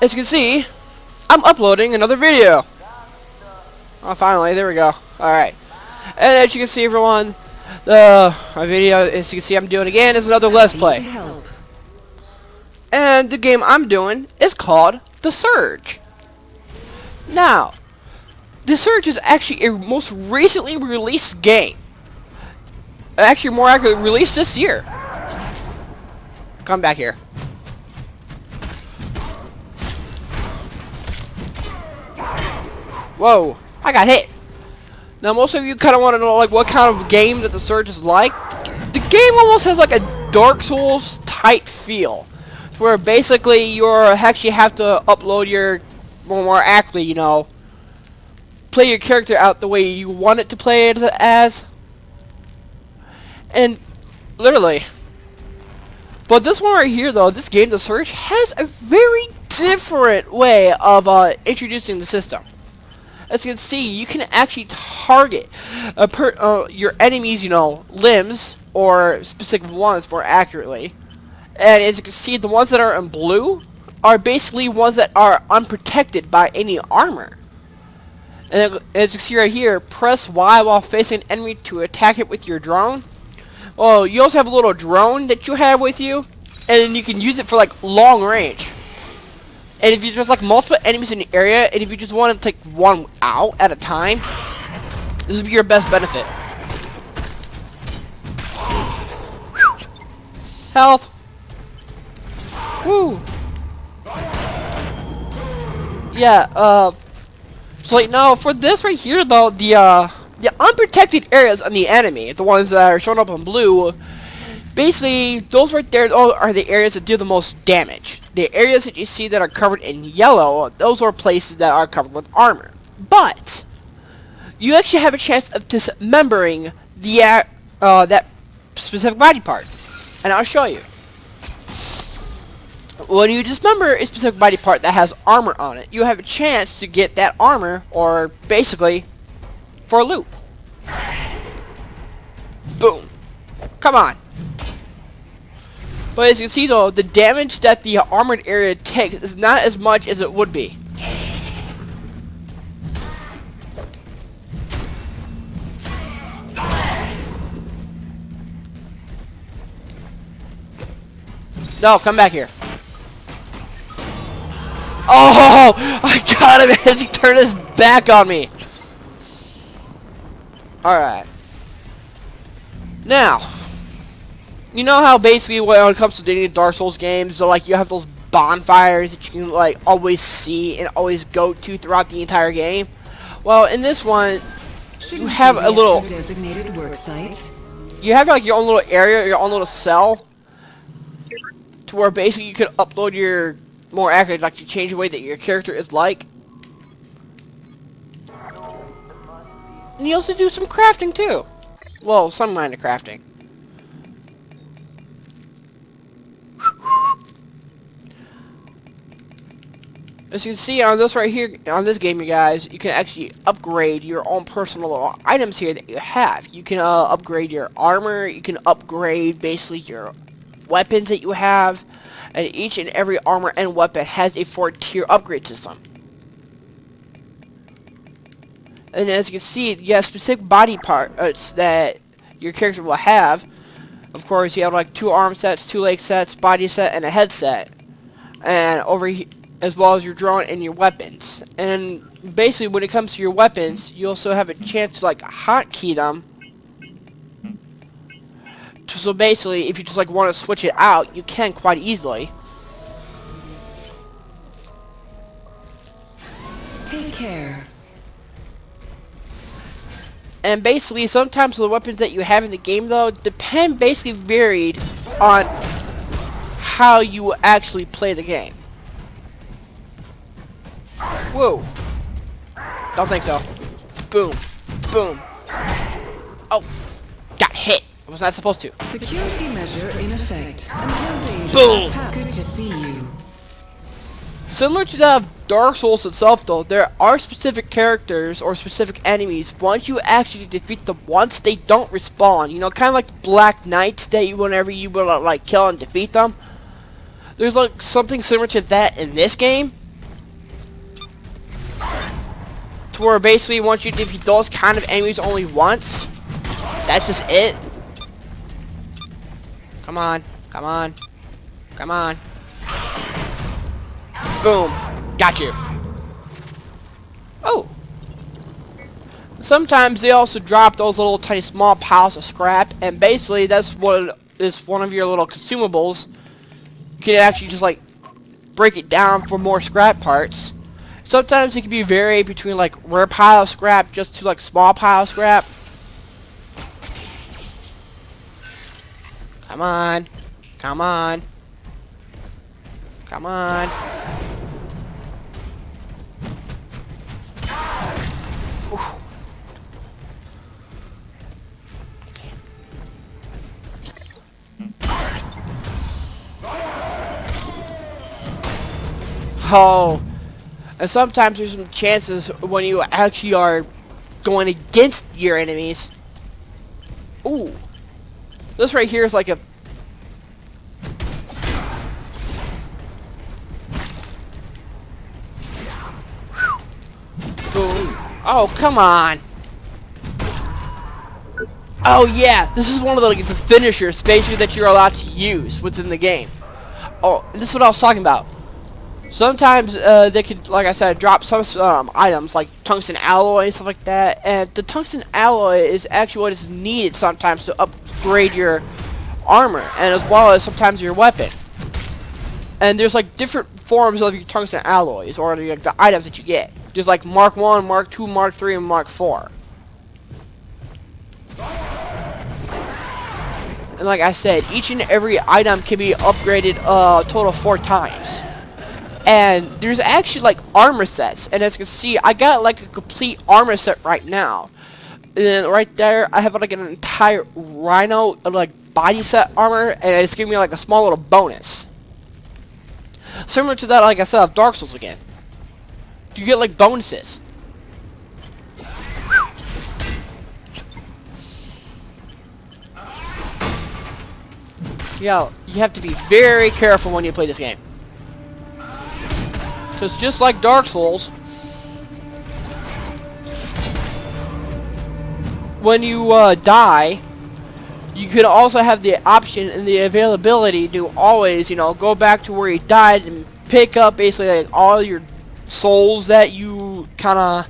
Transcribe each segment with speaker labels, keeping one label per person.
Speaker 1: As you can see, I'm uploading another video. Oh, finally, there we go. Alright. And as you can see, everyone, my video, as you can see I'm doing again, is another Let's Play. And the game I'm doing is called The Surge. Now, The Surge is actually a most recently released game. Actually, more accurately, released this year. Come back here. Whoa, I got hit. Now, most of you kind of want to know, like, what kind of game that The Surge is like. The game almost has, like, a Dark Souls type feel, where basically you actually have to upload your, well, more accurately, you know, play your character out the way you want it to play it as. And literally. But this one right here, though, this game, The Surge, has a very different way of introducing the system. As you can see, you can actually target your enemies, you know, limbs, or specific ones more accurately. And as you can see, the ones that are in blue are basically ones that are unprotected by any armor. And as you can see right here, press Y while facing an enemy to attack it with your drone. Well, you also have a little drone that you have with you, and you can use it for, like, long range. And if you just, like, multiple enemies in the area, and if you just want to take one out at a time, this would be your best benefit. Health. Woo. Yeah, so, like, now, for this right here, though, the unprotected areas on the enemy, the ones that are shown up in blue, basically, those right there are the areas that do the most damage. The areas that you see that are covered in yellow, those are places that are covered with armor. But you actually have a chance of dismembering the that specific body part, and I'll show you. When you dismember a specific body part that has armor on it, you have a chance to get that armor, or basically, for loot. Boom. Come on. But as you can see, though, the damage that the armored area takes is not as much as it would be. No, come back here. Oh, I got him as he turned his back on me. Alright. Now, you know how basically when it comes to any Dark Souls games, so like you have those bonfires that you can like always see and always go to throughout the entire game? Well, in this one, you have a little
Speaker 2: designated work site.
Speaker 1: You have like your own little area, your own little cell, to where basically you can upload your more accurate, like you change the way that your character is like. And you also do some crafting too. Well, some kind of crafting. As you can see on this right here, on this game, you guys, you can actually upgrade your own personal little items here that you have. You can upgrade your armor, you can upgrade basically your weapons that you have, and each and every armor and weapon has a 4-tier upgrade system. And as you can see, you have specific body parts that your character will have. Of course, you have like 2 arm sets, 2 leg sets, body set, and a head set. And over here, as well as your drone and your weapons. And basically, when it comes to your weapons, you also have a chance to like hotkey them. So basically, if you just like want to switch it out, you can quite easily.
Speaker 2: Take care.
Speaker 1: And basically, sometimes the weapons that you have in the game, though, depend basically varied on how you actually play the game. Whoa. Don't think so. Boom. Boom. Oh. Got hit. I was not supposed to.
Speaker 2: Security measure in effect.
Speaker 1: Boom.
Speaker 2: Good to see you.
Speaker 1: Similar to that of Dark Souls itself, though, there are specific characters or specific enemies. Once you actually defeat them once, they don't respawn. You know, kind of like the Black Knights that you, whenever you will like kill and defeat them. There's like something similar to that in this game. where basically once you defeat those kind of enemies only once, that's just it. Come on, come on, come on. Boom, got you. Oh. Sometimes they also drop those little tiny small piles of scrap, and basically that's what is one of your little consumables. You can actually just like break it down for more scrap parts. Sometimes it can be vary between like rare pile of scrap just to like small pile of scrap. Come on. Come on. Come on. Whew. Oh. And sometimes there's some chances when you actually are going against your enemies. Ooh. This right here is like a... Boom. Oh, come on. Oh, yeah. This is one of the finishers, basically, that you're allowed to use within the game. Oh, this is what I was talking about. Sometimes they could, like I said, drop some items like tungsten alloy and stuff like that. And the tungsten alloy is actually what is needed sometimes to upgrade your armor, and as well as sometimes your weapon. And there's like different forms of your tungsten alloys, or the items that you get. There's like Mark 1, Mark 2, Mark 3, and Mark 4. And like I said, each and every item can be upgraded a total of 4 times. And there's actually like armor sets, and as you can see, I got like a complete armor set right now. And right there, I have like an entire Rhino like body set armor, and it's giving me like a small little bonus. Similar to that, like I said, of Dark Souls again. You get like bonuses. Yeah, you have to be very careful when you play this game. Because just like Dark Souls, when you die, you could also have the option and the availability to always, you know, go back to where you died and pick up basically like all your souls that you kind of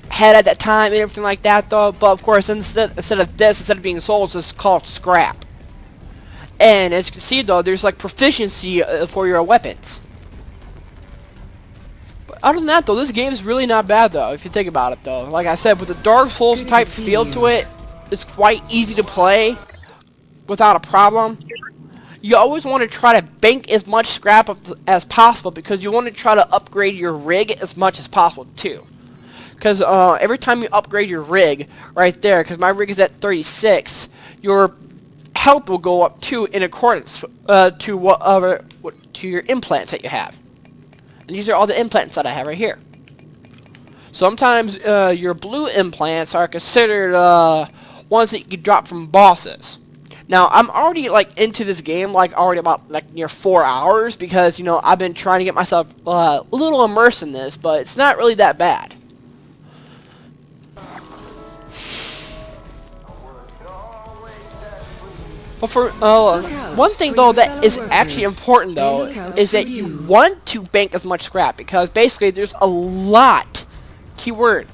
Speaker 1: had at that time and everything like that, though. But of course, instead of being souls, it's called scrap. And as you can see, though, there's like proficiency for your weapons. Other than that, though, this game is really not bad, though, if you think about it, though. Like I said, with the Dark Souls type feel to it, it's quite easy to play without a problem. You always want to try to bank as much scrap as possible, because you want to try to upgrade your rig as much as possible, too. Because every time you upgrade your rig, right there, because my rig is at 36, your health will go up, too, in accordance to your implants that you have. And these are all the implants that I have right here. Sometimes your blue implants are considered ones that you can drop from bosses. Now, I'm already like into this game, like already about like near 4 hours, because you know I've been trying to get myself a little immersed in this, but it's not really that bad. But for one thing though that is actually important though is that you want to bank as much scrap, because basically there's a lot, keyword.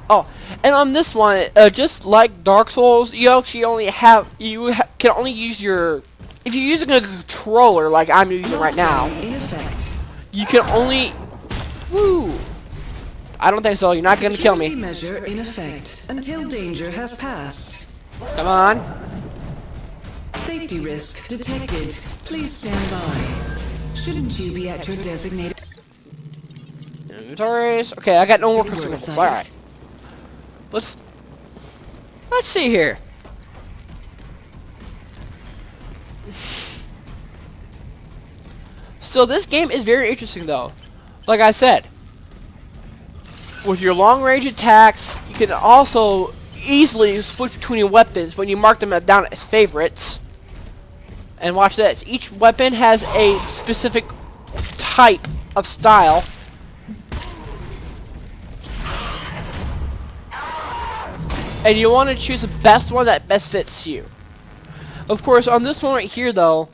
Speaker 1: Oh, and on this one, just like Dark Souls, you actually only have can only use your, if you're using a controller like I'm using right now, you can only, woo. I don't think so. You're not gonna kill me.
Speaker 2: Measure in effect until danger has passed.
Speaker 1: Come on.
Speaker 2: Safety risk detected. Please stand by. Shouldn't you be at your designated
Speaker 1: inventories? Okay, I got no more consumables. All right. Let's see here. So this game is very interesting, though. Like I said, with your long-range attacks, you can also easily switch between your weapons when you mark them down as favorites. And watch this. Each weapon has a specific type of style. And you want to choose the best one that best fits you. Of course, on this one right here, though,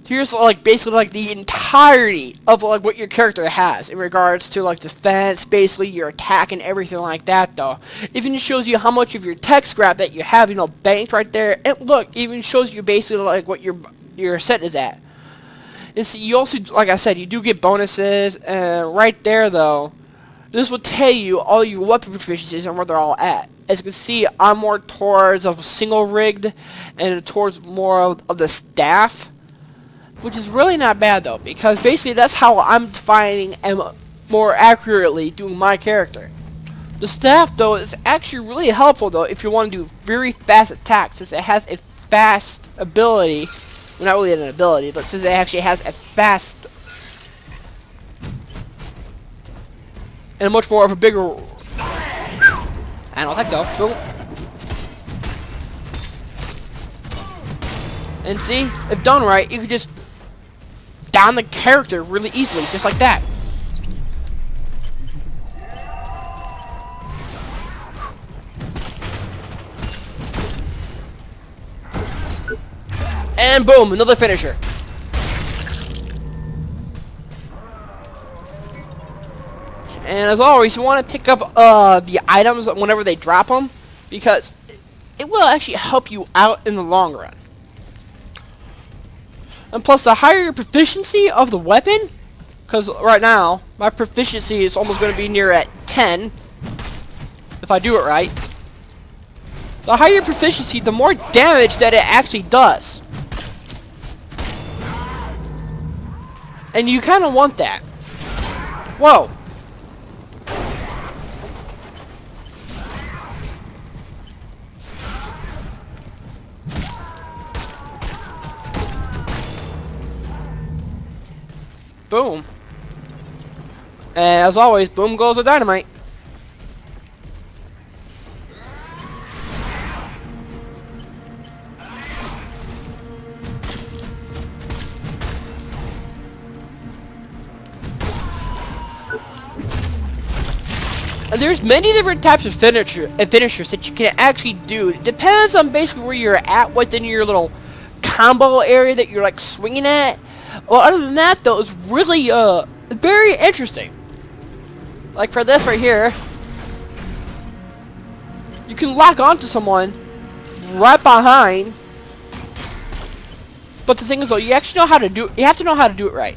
Speaker 1: here's like basically like the entirety of like what your character has in regards to like defense, basically your attack and everything like that. Though, even shows you how much of your tech scrap that you have, you know, banked right there. And look, even shows you basically like what your set is at. And so you also, like I said, you do get bonuses. And right there, though, this will tell you all your weapon proficiencies and where they're all at. As you can see, I'm more towards a single rigged and towards more of the staff, which is really not bad though, because basically that's how I'm defining and more accurately doing my character. The staff though is actually really helpful though if you want to do very fast attacks, since it has a fast ability. Well, not really an ability, but since it actually has a fast and much more of a bigger. I don't think so. Boom. And see, if done right, you can just down the character really easily, just like that. And boom, another finisher. And as always, you want to pick up the items whenever they drop them, because it will actually help you out in the long run. And plus, the higher your proficiency of the weapon, because right now, my proficiency is almost going to be near at 10, if I do it right. The higher your proficiency, the more damage that it actually does. And you kind of want that. Whoa. Boom. And as always, boom goes the dynamite. And there's many different types of finishers that you can actually do. It depends on basically where you're at within your little combo area that you're like swinging at. Well, other than that, though, it's really, very interesting. Like for this right here, you can lock onto someone right behind. But the thing is, though, you actually know how to do it. You have to know how to do it right.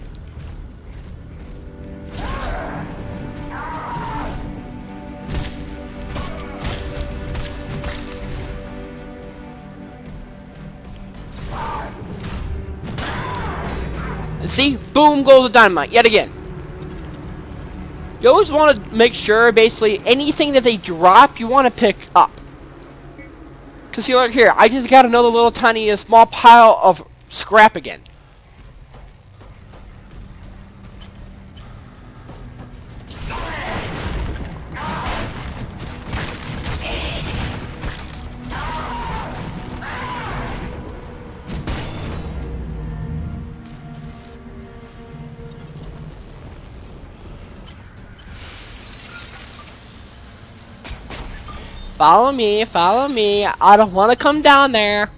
Speaker 1: And see, boom goes the dynamite yet again. You always want to make sure, basically, anything that they drop, you want to pick up. Because see, look here, I just got another little tiny small pile of scrap again. Follow me, follow me. I don't want to come down there.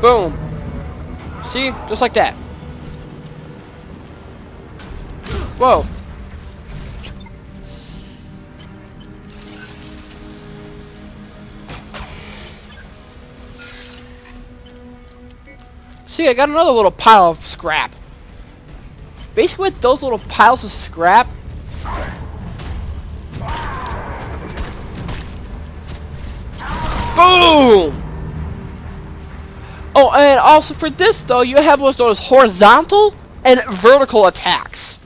Speaker 1: Boom. See? Just like that. Whoa. See, I got another little pile of scrap. Basically, with those little piles of scrap, boom! Oh, and also for this, though, you have those horizontal and vertical attacks.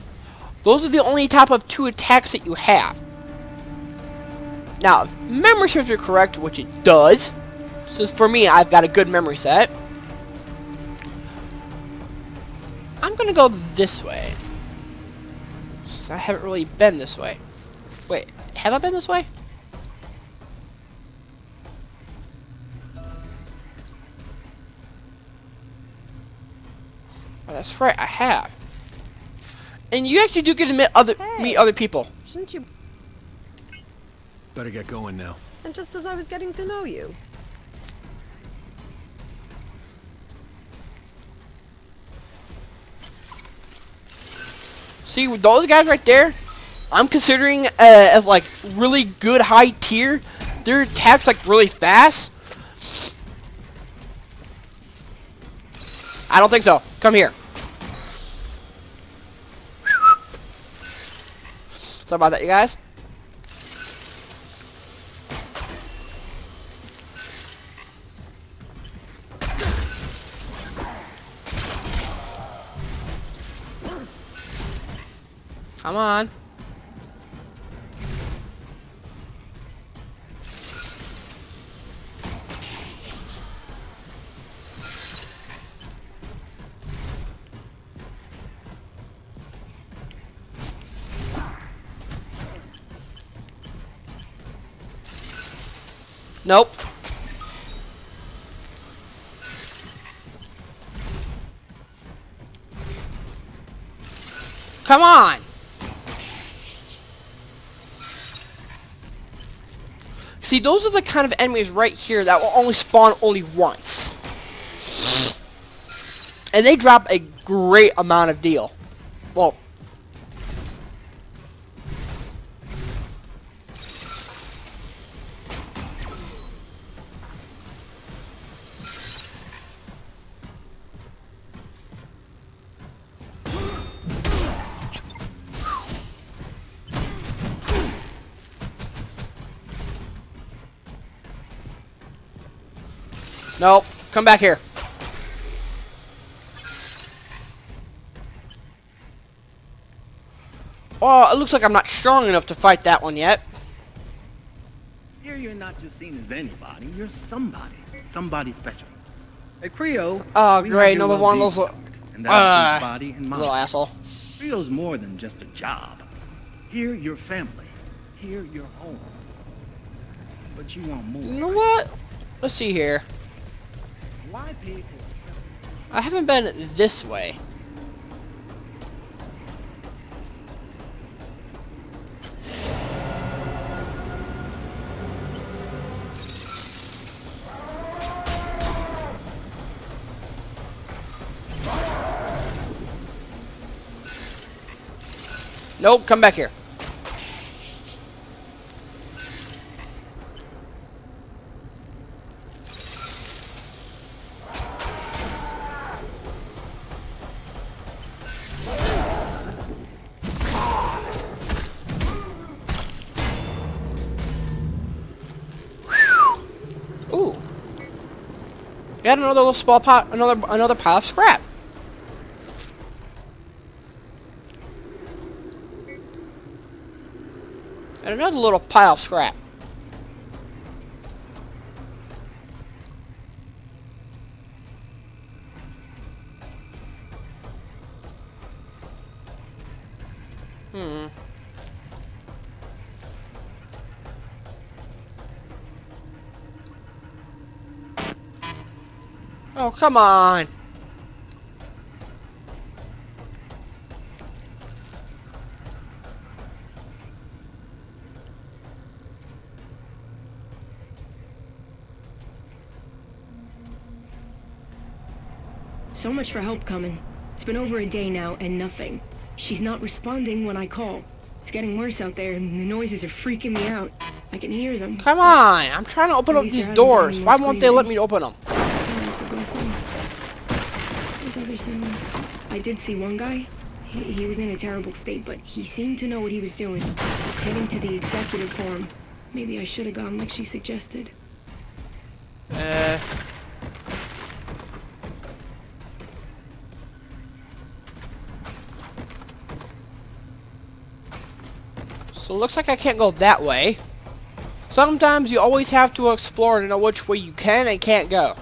Speaker 1: Those are the only type of two attacks that you have. Now, if memory serves me correct, which it does, since for me, I've got a good memory set, I'm gonna go this way. Since I haven't really been this way. Wait, have I been this way? that's right, I have. And you actually do get to meet other people.
Speaker 3: Shouldn't you?
Speaker 4: Better get going now.
Speaker 3: And just as I was getting to know you.
Speaker 1: See, with those guys right there, I'm considering as like really good high tier. Their attacks like really fast. I don't think so. Come here. Sorry about that, you guys. Come on. Nope. Come on. See, those are the kind of enemies right here that will only spawn only once. And they drop a great amount of deal. Well, nope. Come back here. Oh, it looks like I'm not strong enough to fight that one yet.
Speaker 5: Here you're not just seen as anybody, you're somebody. Somebody special. At Creo,
Speaker 1: Oh,
Speaker 5: we
Speaker 1: great.
Speaker 5: have your
Speaker 1: Another one of those
Speaker 5: well-being, and that includes body and
Speaker 1: little
Speaker 5: mind.
Speaker 1: asshole.
Speaker 5: Creo's more than just a job. Here, your family. Here, your home. But you want more.
Speaker 1: You know what? Let's see here.
Speaker 5: Why pay for
Speaker 1: I haven't been this way. Nope, come back here. Ooh. Got another little small pot, another pile of scrap. And another little pile of scrap. Oh, come on.
Speaker 6: So much for help coming. It's been over a day now and nothing. She's not responding when I call. It's getting worse out there and the noises are freaking me out. I can hear them.
Speaker 1: Come on. I'm trying to open up
Speaker 6: At least
Speaker 1: these
Speaker 6: there hasn't been
Speaker 1: doors.
Speaker 6: any
Speaker 1: Why
Speaker 6: more
Speaker 1: won't they let
Speaker 6: screaming.
Speaker 1: me open them?
Speaker 6: Oh, for God's sake. There's other sounds. I did see one guy. He was in a terrible state, but he seemed to know what he was doing. Heading to the executive forum. Maybe I should have gone like she suggested.
Speaker 1: So it looks like I can't go that way. Sometimes you always have to explore to know which way you can and can't go.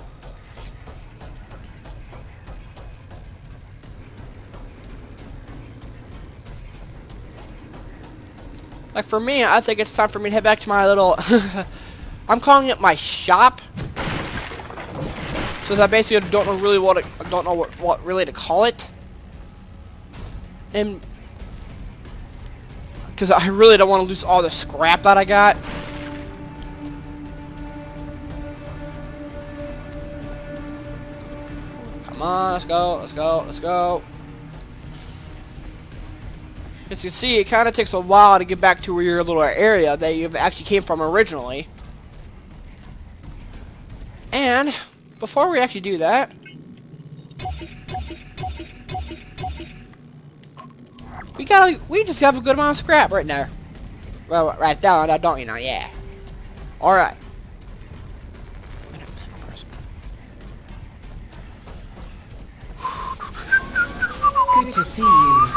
Speaker 1: Like for me, I think it's time for me to head back to my little... I'm calling it my shop. Since I basically don't know really what really to call it. And because I really don't want to lose all the scrap that I got. Come on, let's go, let's go, let's go. As you can see, it kind of takes a while to get back to your little area that you actually came from originally. And before we actually do that, we just have a good amount of scrap right there. Well, right down, don't you know? Yeah. All right.
Speaker 2: Good to see you.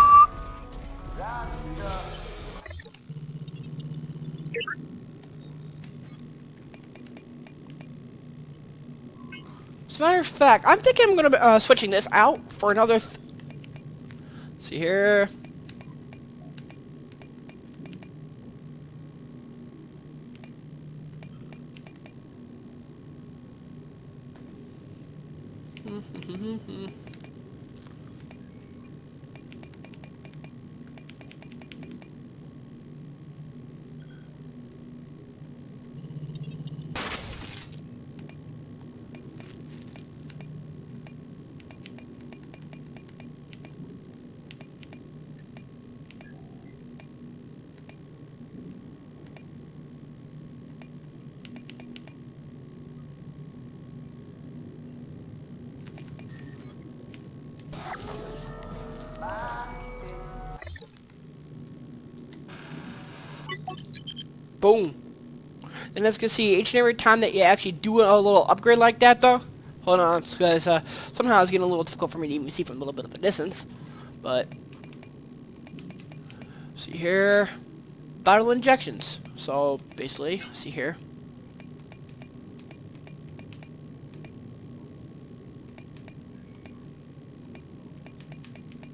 Speaker 1: As a matter of fact, I'm thinking I'm gonna be switching this out for another. See here. Boom. And as you can see, each and every time that you actually do a little upgrade like that, though, hold on, because somehow it's getting a little difficult for me to even see from a little bit of a distance. But see here, battle injections. So basically, see here.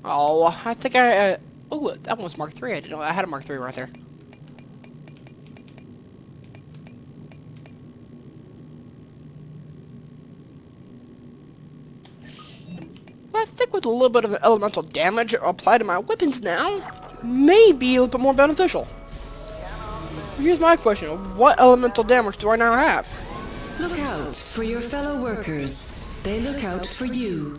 Speaker 1: Oh, I think oh, that one was Mark III. I didn't know I had a Mark III right there. I think with a little bit of elemental damage applied to my weapons now, may be a little bit more beneficial. Here's my question. What elemental damage do I now have?
Speaker 2: Look out for your fellow workers. They look out for you.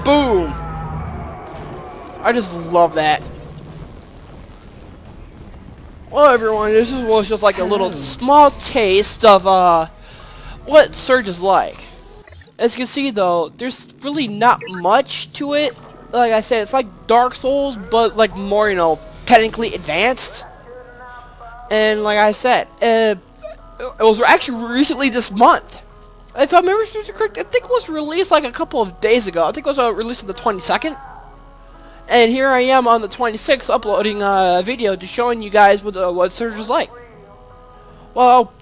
Speaker 1: Boom! I just love that. Well, everyone, this was just like a little small taste of what Surge is like. As you can see, though, there's really not much to it. Like I said, it's like Dark Souls, but like more, you know, technically advanced. And like I said, it was actually recently this month. If I remember correct, I think it was released like a couple of days ago. I think it was released on the 22nd. And here I am on the 26th uploading a video to showing you guys what Surge is like. Well,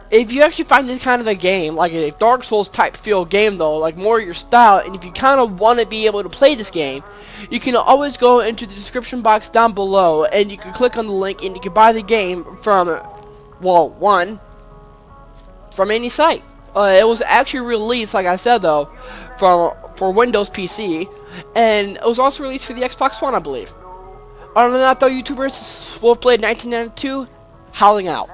Speaker 1: if you actually find this kind of a game, like a Dark Souls type feel game though, like more your style, and if you kind of want to be able to play this game, you can always go into the description box down below, and you can click on the link, and you can buy the game from, well, from any site. It was actually released, like I said though, for Windows PC, and it was also released for the Xbox One, I believe. Other than that though, YouTubers, Wolfblade 1992, howling out.